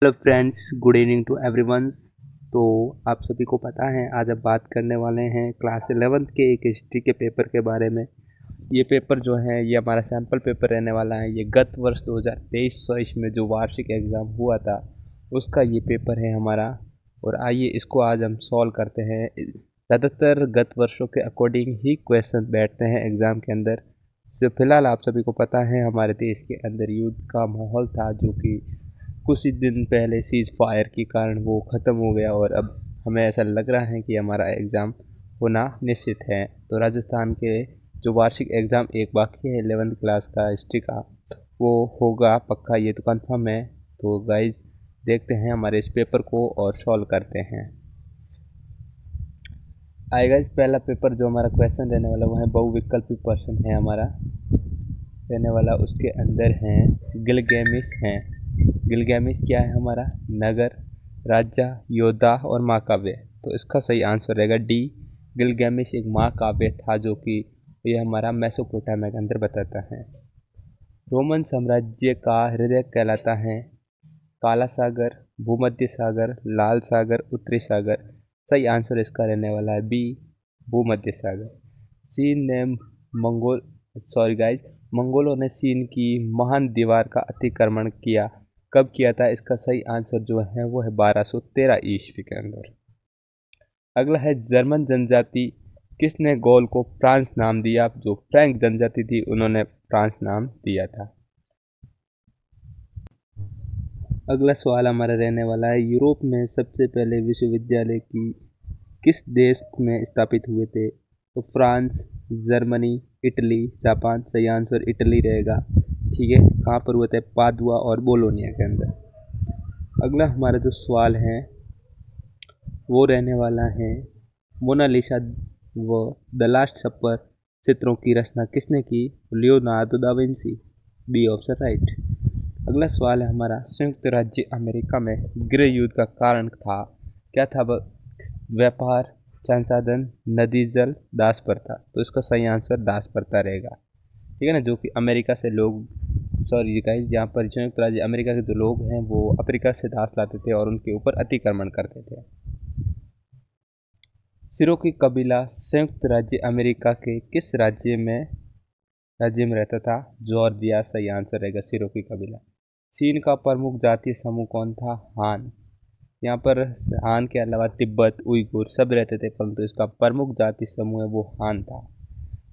Hello friends, good evening to everyone. तो आप सभी को पता है, आज अब बात करने वाले हैं क्लास 11th के एक हिस्ट्री के पेपर के बारे में। ये पेपर जो है ये हमारा सैम्पल पेपर रहने वाला है। ये गत वर्ष 2023-24 में जो वार्षिक एग्ज़ाम हुआ था उसका ये पेपर है हमारा। और आइए इसको आज हम सॉल्व करते हैं। ज़्यादातर गत वर्षों के अकॉर्डिंग ही क्वेश्चन बैठते हैं एग्ज़ाम के अंदर। तो फिलहाल आप सभी को पता है हमारे देश के अंदर युद्ध का माहौल था, जो कि कुछ ही दिन पहले सीज फायर के कारण वो ख़त्म हो गया और अब हमें ऐसा लग रहा है कि हमारा एग्ज़ाम होना निश्चित है। तो राजस्थान के जो वार्षिक एग्ज़ाम एक बाकी है 11th क्लास का हिस्ट्री का, वो होगा पक्का, ये तो कंफर्म है। तो गाइज देखते हैं हमारे इस पेपर को और सॉल्व करते हैं। आएगा इस पहला पेपर जो हमारा क्वेश्चन रहने वाला वो है बहुविकल्पी प्रश्न है हमारा रहने वाला। उसके अंदर हैं गिलगैमिश हैं। गिलगैमिश क्या है हमारा? नगर, राजा, योद्धा और महाकाव्य। तो इसका सही आंसर रहेगा डी। गिलगैमिश एक महाकाव्य था जो कि ये हमारा मेसोपोटामिया के अंदर बताता है। रोमन साम्राज्य का हृदय कहलाता है काला सागर, भूमध्य सागर, लाल सागर, उत्तरी सागर। सही आंसर इसका रहने वाला है बी, भूमध्य सागर। चीन ने मंगोलों ने चीन की महान दीवार का अतिक्रमण किया। कब किया था? इसका सही आंसर जो है वो है 1213 ईस्वी के अंदर। अगला है जर्मन जनजाति किसने गौल को फ्रांस नाम दिया? जो फ्रैंक जनजाति थी उन्होंने फ्रांस नाम दिया था। अगला सवाल हमारा रहने वाला है यूरोप में सबसे पहले विश्वविद्यालय की किस देश में स्थापित हुए थे? तो फ्रांस, जर्मनी, इटली, जापान। सही आंसर इटली रहेगा। ठीक है, कहाँ पर हुआ था? पादुआ और बोलोनिया के अंदर। अगला हमारा जो सवाल है वो रहने वाला है मोनालिसा व द लास्ट सपर चित्रों की रचना किसने की? Leonardo da Vinci. B option right. अगला सवाल है हमारा संयुक्त राज्य अमेरिका में गृह युद्ध का कारण था क्या था? व्यापार, संसाधन, नदी जल, दास प्रथा। तो इसका सही आंसर दास प्रथा रहेगा। ठीक है ना, जो कि अमेरिका से लोग गाइस, जहाँ पर संयुक्त राज्य अमेरिका के जो लोग हैं वो अफ्रीका से दास लाते थे और उनके ऊपर अतिक्रमण करते थे। सिरोकी कबीला संयुक्त राज्य अमेरिका के किस राज्य में रहता था? जॉर्जिया। सही आंसर रहेगा सिरोकी कबीला। चीन का प्रमुख जातीय समूह कौन था? हान। यहाँ पर हान के अलावा तिब्बत, उइगुर सब रहते थे, परंतु इसका प्रमुख जाति समूह है वो हान था।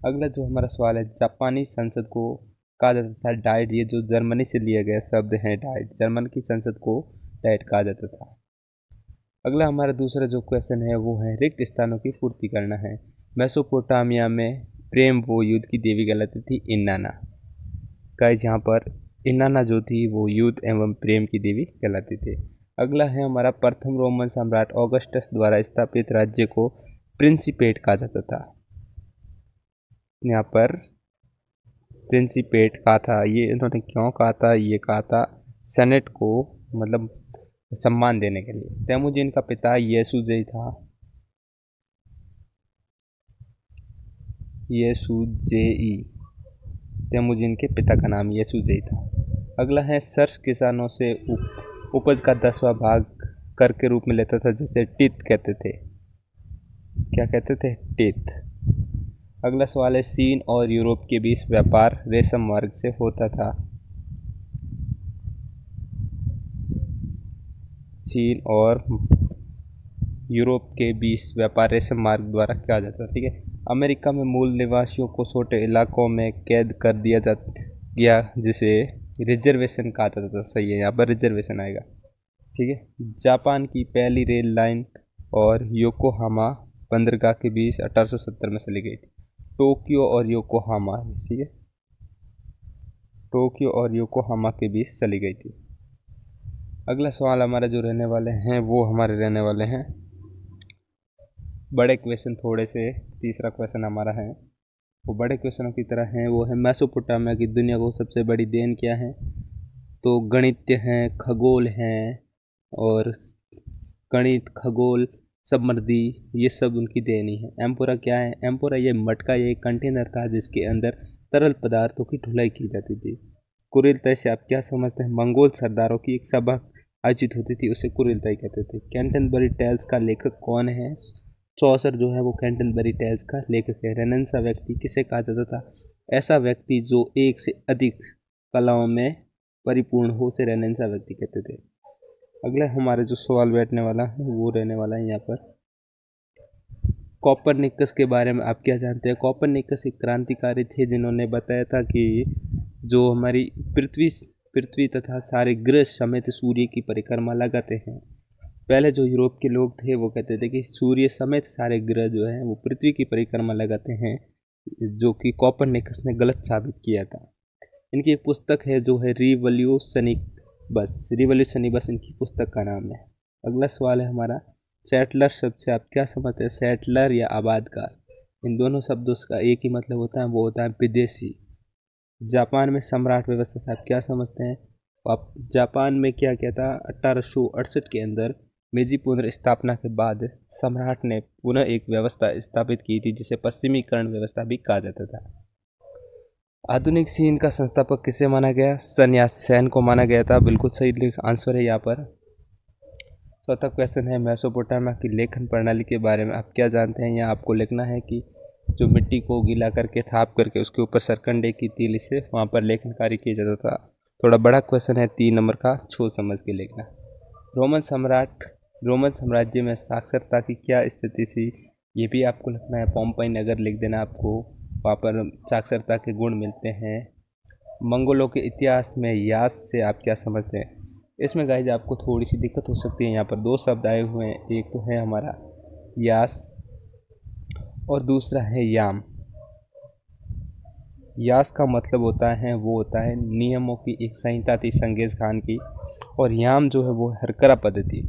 अगला जो हमारा सवाल है जापानी संसद को कहा जाता था डाइट। ये जो जर्मनी से लिया गया शब्द है डाइट, जर्मन की संसद को डाइट कहा जाता था। अगला हमारा दूसरा जो क्वेश्चन है वो है रिक्त स्थानों की पूर्ति करना है। मेसोपोटामिया में प्रेम वो युद्ध की देवी कहलाती थी इन्नाना। गाइस यहाँ पर इन्नाना जो थी वो युद्ध एवं प्रेम की देवी कहलाती थी। अगला है हमारा प्रथम रोमन सम्राट ऑगस्टस द्वारा स्थापित राज्य को प्रिंसिपेट कहा जाता था। यहाँ पर प्रिंसिपेट कहा था, ये इन्होंने क्यों कहा था? ये कहा था सेनेट को मतलब सम्मान देने के लिए। तेमुजिन का पिता येसुजेई था। येसुजेई, तेमुजिन के पिता का नाम येसुजेई था। अगला है सर्स किसानों से उपज का 10वां भाग कर के रूप में लेता था, जिसे टिथ कहते थे। क्या कहते थे? टिथ। अगला सवाल है चीन और यूरोप के बीच व्यापार रेशम मार्ग से होता था। चीन और यूरोप के बीच व्यापार रेशम मार्ग द्वारा किया जाता था। ठीक है। अमेरिका में मूल निवासियों को छोटे इलाकों में कैद कर दिया गया, जिसे रिजर्वेशन कहा जाता था। सही है, यहाँ पर रिजर्वेशन आएगा। ठीक है। जापान की पहली रेल लाइन और योकोहामा बंदरगाह के बीच 1870 में चली गई थी। टोक्यो और योकोहामा, ठीक है, टोक्यो और योकोहामा के बीच चली गई थी। अगला सवाल हमारा जो रहने वाले हैं वो हमारे रहने वाले हैं बड़े क्वेश्चन थोड़े से। तीसरा क्वेश्चन हमारा है वो बड़े क्वेश्चनों की तरह है, वो है मेसोपोटामिया की दुनिया को सबसे बड़ी देन क्या है? तो गणित हैं, खगोल हैं, और गणित, खगोल, समृद्धि, ये सब उनकी देन ही है। एम्पोरा क्या है? एम्पोरा ये मटका, ये कंटेनर था जिसके अंदर तरल पदार्थों की ढुलाई की जाती थी। कुरिल तय से आप क्या समझते हैं? मंगोल सरदारों की एक सभा आयोजित होती थी उसे कुरीलताई कहते थे। कैंटरबरी टेल्स का लेखक कौन है? चौसर जो है वो कैंटरबरी टेल्स का लेखक है। रेनेसां व्यक्ति किसे कहा जाता था? ऐसा व्यक्ति जो एक से अधिक कलाओं में परिपूर्ण हो उसे रेनेसां व्यक्ति कहते थे। अगला हमारे जो सवाल बैठने वाला है वो रहने वाला है यहाँ पर, कोपरनिकस के बारे में आप क्या जानते हैं? कोपरनिकस एक क्रांतिकारी थे जिन्होंने बताया था कि जो हमारी पृथ्वी तथा सारे ग्रह समेत सूर्य की परिक्रमा लगाते हैं। पहले जो यूरोप के लोग थे वो कहते थे कि सूर्य समेत सारे ग्रह जो हैं वो पृथ्वी की परिक्रमा लगाते हैं, जो कि कोपरनिकस ने गलत साबित किया था। इनकी एक पुस्तक है जो है रिवोल्यूशनी बस इनकी पुस्तक का नाम है। अगला सवाल है हमारा, सेटलर शब्द से आप क्या समझते हैं? सेटलर या आबादकार, इन दोनों शब्दों का एक ही मतलब होता है, वो होता है विदेशी। जापान में सम्राट व्यवस्था से आप क्या समझते हैं? आप जापान में क्या था, 1868 के अंदर मेजी पुनर्स्थापना के बाद सम्राट ने पुनः एक व्यवस्था स्थापित की थी जिसे पश्चिमीकरण व्यवस्था भी कहा जाता था। आधुनिक चीन का संस्थापक किसे माना गया? सन यात्सेन को माना गया था। बिल्कुल सही आंसर है यहाँ पर। चौथा क्वेश्चन है, मेसोपोटामिया की लेखन प्रणाली के बारे में आप क्या जानते हैं? यहाँ आपको लिखना है कि जो मिट्टी को गीला करके थाप करके उसके ऊपर सरकंडे की तीली से वहाँ पर लेखन कार्य किया जाता था। थोड़ा बड़ा क्वेश्चन है, 3 नंबर का, सोच समझ के लिखना। रोमन साम्राज्य में साक्षरता की क्या स्थिति थी? ये भी आपको लिखना है। पोम्पई नगर लिख देना आपको, वहाँ पर साक्षरता के गुण मिलते हैं। मंगोलों के इतिहास में यास से आप क्या समझते हैं? इसमें गाइज आपको थोड़ी सी दिक्कत हो सकती है। यहाँ पर 2 शब्द आए हुए हैं, एक तो है हमारा यास और दूसरा है याम। यास का मतलब होता है नियमों की एक संहिता थी चंगेज़ खान की, और याम जो है वो हरकरा पद्धति।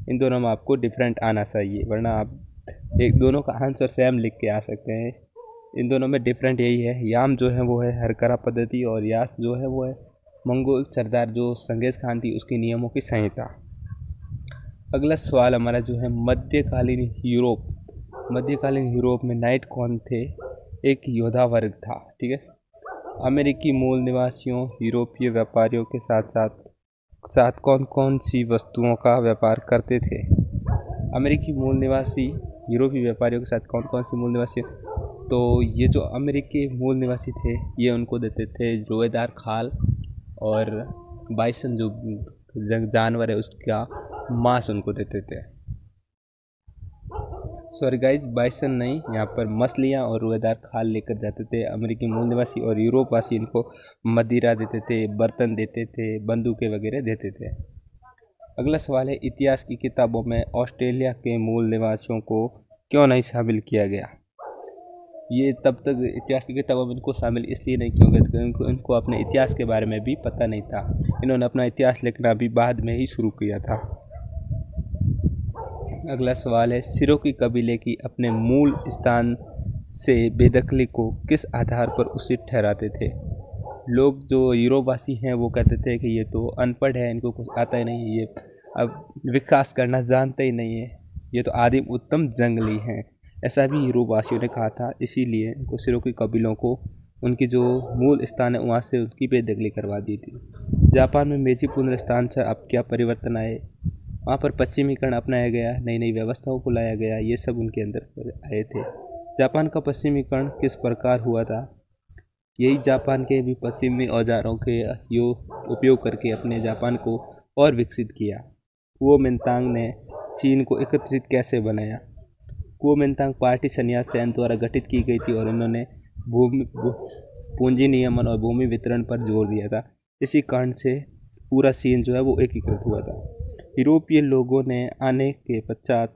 इन दोनों में आपको डिफरेंट आना चाहिए, वरना आप एक दोनों का आंसर सेम लिख के आ सकते हैं। इन दोनों में डिफरेंट यही है, याम जो है वो है हरकरा पद्धति और यास जो है वो है मंगोल सरदार जो चंगेज़ खान थी उसके नियमों की संहिता। अगला सवाल हमारा जो है, मध्यकालीन यूरोप में नाइट कौन थे? एक योद्धा वर्ग था, ठीक है। अमेरिकी मूल निवासियों यूरोपीय व्यापारियों के साथ कौन कौन सी वस्तुओं का व्यापार करते थे? अमेरिकी मूल निवासी यूरोपीय व्यापारियों के साथ कौन कौन सी मूल निवासी? तो ये जो अमेरिकी मूल निवासी थे ये उनको देते थे रोएदार खाल और बाइसन जो जानवर है उसका मांस उनको देते थे। सॉरी गाइज, बाइसन नहीं, यहाँ पर मछलियाँ और रोएदार खाल लेकर जाते थे अमेरिकी मूल निवासी, और यूरोपवासी इनको मदिरा देते थे, बर्तन देते थे, बंदूकें वगैरह देते थे। अगला सवाल है, इतिहास की किताबों में ऑस्ट्रेलिया के मूल निवासियों को क्यों नहीं शामिल किया गया? ये तब तक इतिहास की किताबों में इनको शामिल इसलिए नहीं किया गया क्योंकि इनको अपने इतिहास के बारे में भी पता नहीं था। इन्होंने अपना इतिहास लिखना भी बाद में ही शुरू किया था। अगला सवाल है, सिरोकी कबीले की अपने मूल स्थान से बेदखली को किस आधार पर उचित ठहराते थे? लोग जो यूरोपवासी हैं वो कहते थे कि ये तो अनपढ़ है, इनको कुछ आता ही नहीं है, ये अब विकास करना जानते ही नहीं है, ये तो आदिम उत्तम जंगली हैं, ऐसा भी यूरोपवासियों ने कहा था। इसीलिए इनको सिरोकी कबीलों को उनकी जो मूल स्थान है वहाँ से उनकी बेदखली करवा दी थी। जापान में मेजी पुनर्स्थापना से अब क्या परिवर्तन आए? वहाँ पर पश्चिमीकरण अपनाया गया, नई नई व्यवस्थाओं को लाया गया, ये सब उनके अंदर आए थे। जापान का पश्चिमीकरण किस प्रकार हुआ था? यही जापान के भी पश्चिमी औजारों के उपयोग करके अपने जापान को और विकसित किया। कुओमिंतांग ने चीन को एकत्रित कैसे बनाया? कुओमिंतांग पार्टी संन्यास सैन द्वारा गठित की गई थी और उन्होंने पूंजी नियमन और भूमि वितरण पर जोर दिया था। इसी कारण से पूरा चीन जो है वो एकीकृत हुआ था। यूरोपीय लोगों ने आने के पश्चात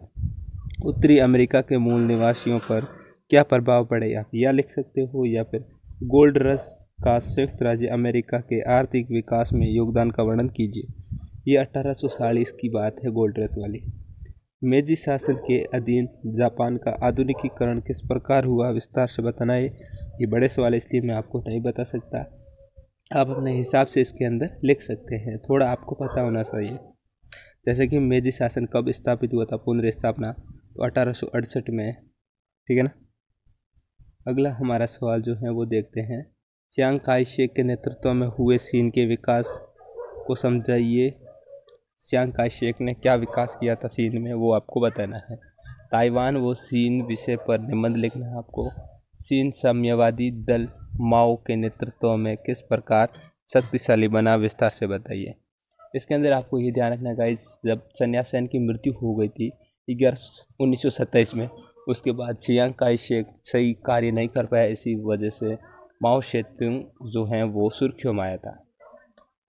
उत्तरी अमेरिका के मूल निवासियों पर क्या प्रभाव पड़े? आप यह लिख सकते हो, या फिर गोल्ड रश का संयुक्त राज्य अमेरिका के आर्थिक विकास में योगदान का वर्णन कीजिए। ये 1840 की बात है, गोल्ड रश वाली। मेजी शासन के अधीन जापान का आधुनिकीकरण किस प्रकार हुआ? विस्तार से बताना है। ये बड़े सवाल इसलिए मैं आपको नहीं बता सकता, आप अपने हिसाब से इसके अंदर लिख सकते हैं, थोड़ा आपको पता होना चाहिए। जैसे कि मेजी शासन कब स्थापित हुआ था, पुनर्स्थापना, तो 1868 में, ठीक है ना। अगला हमारा सवाल जो है वो देखते हैं, चियांग काई शेक के नेतृत्व में हुए चीन के विकास को समझाइए। चियांग काई शेक ने क्या विकास किया था चीन में, वो आपको बताना है। ताइवान व चीन विषय पर निबंध लिखना है आपको। चीन साम्यवादी दल माओ के नेतृत्व में किस प्रकार शक्तिशाली बना, विस्तार से बताइए। इसके अंदर आपको ये ध्यान रखना गाइस, जब चन्या सेन की मृत्यु हो गई थी 1927 में, उसके बाद चियांग काई शेक सही कार्य नहीं कर पाया, इसी वजह से माओ सेतुंग जो हैं वो सुर्खियों में आया था।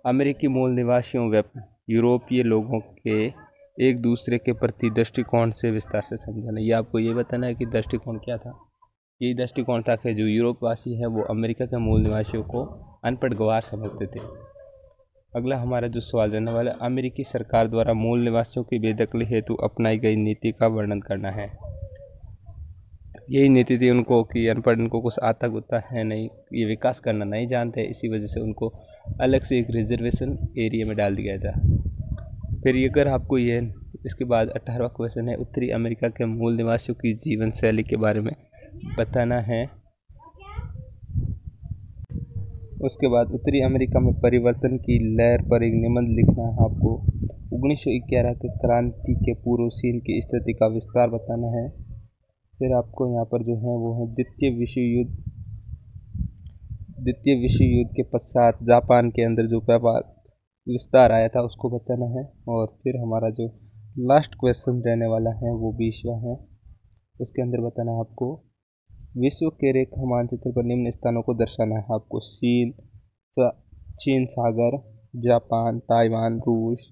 अमेरिकी मूल निवासियों व यूरोपीय लोगों के एक दूसरे के प्रति दृष्टिकोण से विस्तार से समझाना। ये आपको ये बताना है कि दृष्टिकोण क्या था। यही दृष्टिकोण था कि जो यूरोपवासी हैं वो अमेरिका के मूल निवासियों को अनपढ़ गवार समझते थे। अगला हमारा जो सवाल रहने वाला है, अमेरिकी सरकार द्वारा मूल निवासियों की बेदखली हेतु अपनाई गई नीति का वर्णन करना है। यही नीति थी उनको कि अनपढ़, इनको कुछ आता गुता है नहीं, ये विकास करना नहीं जानते, इसी वजह से उनको अलग से एक रिजर्वेशन एरिया में डाल दिया था। फिर ये अगर आपको ये, इसके बाद 18वां क्वेश्चन है, उत्तरी अमेरिका के मूल निवासियों की जीवन शैली के बारे में बताना है। उसके बाद उत्तरी अमेरिका में परिवर्तन की लहर पर एक निबंध लिखना है आपको। 1911 के क्रांति के पूर्व चीन की स्थिति का विस्तार बताना है। फिर आपको यहाँ पर जो है वो है द्वितीय विश्व युद्ध के पश्चात जापान के अंदर जो व्यापार विस्तार आया था उसको बताना है। और फिर हमारा जो लास्ट क्वेश्चन रहने वाला है वो 20वां है, उसके अंदर बताना है आपको विश्व के रेखा मानचित्र पर निम्न स्थानों को दर्शाना है आपको। चीन सागर, जापान, ताइवान, रूस,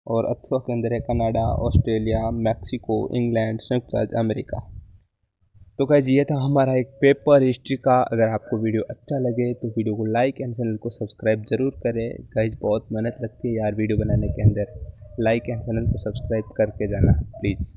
और अथवा के अंदर है कनाडा, ऑस्ट्रेलिया, मैक्सिको, इंग्लैंड, संयुक्त राज्य अमेरिका। तो गाइस ये था हमारा एक पेपर हिस्ट्री का। अगर आपको वीडियो अच्छा लगे तो वीडियो को लाइक एंड चैनल को सब्सक्राइब जरूर करें। गाइस बहुत मेहनत लगती है यार वीडियो बनाने के अंदर, लाइक एंड चैनल को सब्सक्राइब करके जाना प्लीज़।